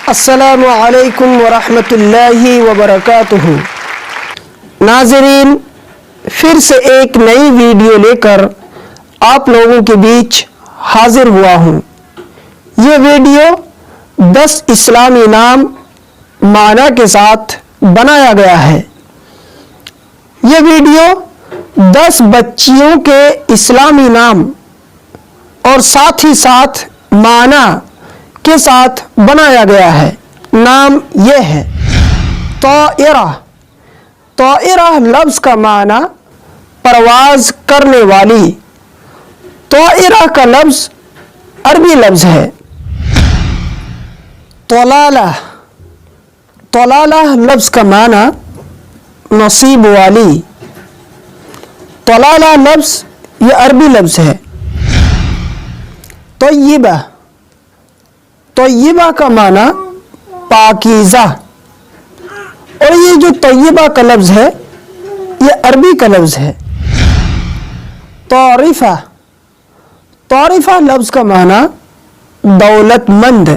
السلام علیکم ورحمۃ اللہ وبرکاتہ۔ ناظرین، پھر سے ایک نئی ویڈیو لے کر آپ لوگوں کے بیچ حاضر ہوا ہوں۔ یہ ویڈیو 10 اسلامی نام معنی کے ساتھ بنایا گیا ہے۔ یہ ویڈیو 10 بچیوں کے اسلامی نام اور ساتھ ہی ساتھ معنی کے ساتھ بنایا گیا ہے۔ نام یہ ہے طائرہ۔ طائرہ لفظ کا معنی پرواز کرنے والی۔ طائرہ کا لفظ عربی لفظ ہے۔ طلالہ۔ طلالہ لفظ کا معنی نصیب والی۔ طلالہ لفظ یہ عربی لفظ ہے۔ طیبہ۔ طیبہ کا معنی پاکیزہ، اور یہ جو طیبہ کا لفظ ہے یہ عربی کا لفظ ہے۔ طارفہ۔ طارفہ لفظ کا معنی دولت مند،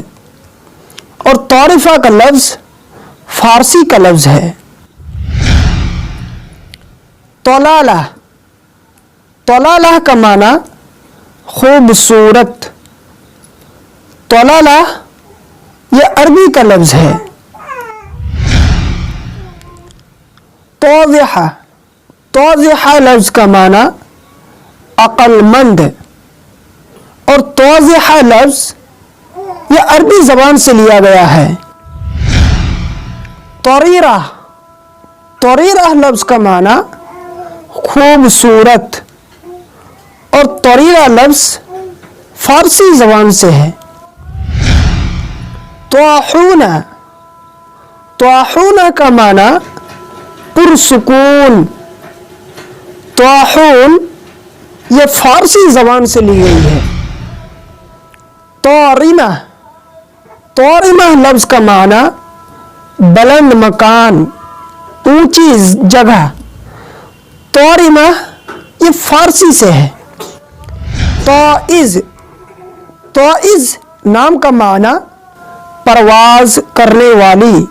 اور طارفہ کا لفظ فارسی کا لفظ ہے۔ طلالہ۔ طلالہ کا معنی خوبصورت۔ طلالہ یہ عربی کا لفظ ہے۔ توضحہ۔ توضحہ لفظ کا معنی عقل مند، اور توضحہ لفظ یہ عربی زبان سے لیا گیا ہے۔ طریرہ۔ طریرہ لفظ کا معنی خوبصورت، اور طریرہ لفظ فارسی زبان سے ہے۔ طاحونہ۔ طاحونہ کا معنی پرسکون۔ طاحون یہ فارسی زبان سے لی گئی ہے۔ طارمہ۔ طارمہ لفظ کا معنی بلند مکان، اونچی جگہ۔ طارمہ یہ فارسی سے ہے۔ طائز۔ طائز نام کا معنی پرواز کرنے والی۔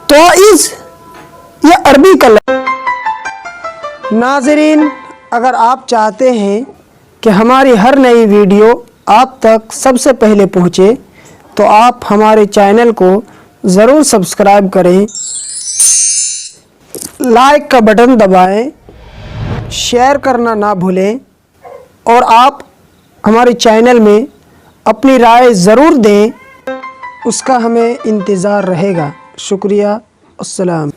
طائز یہ عربی کا لفظ۔ ناظرین، اگر آپ چاہتے ہیں کہ ہماری ہر نئی ویڈیو آپ تک سب سے پہلے پہنچے تو آپ ہمارے چینل کو ضرور سبسکرائب کریں، لائک کا بٹن دبائیں، شیئر کرنا نہ بھولیں، اور آپ ہمارے چینل میں اپنی رائے ضرور دیں، اس کا ہمیں انتظار رہے گا۔ شکریہ۔ السلام۔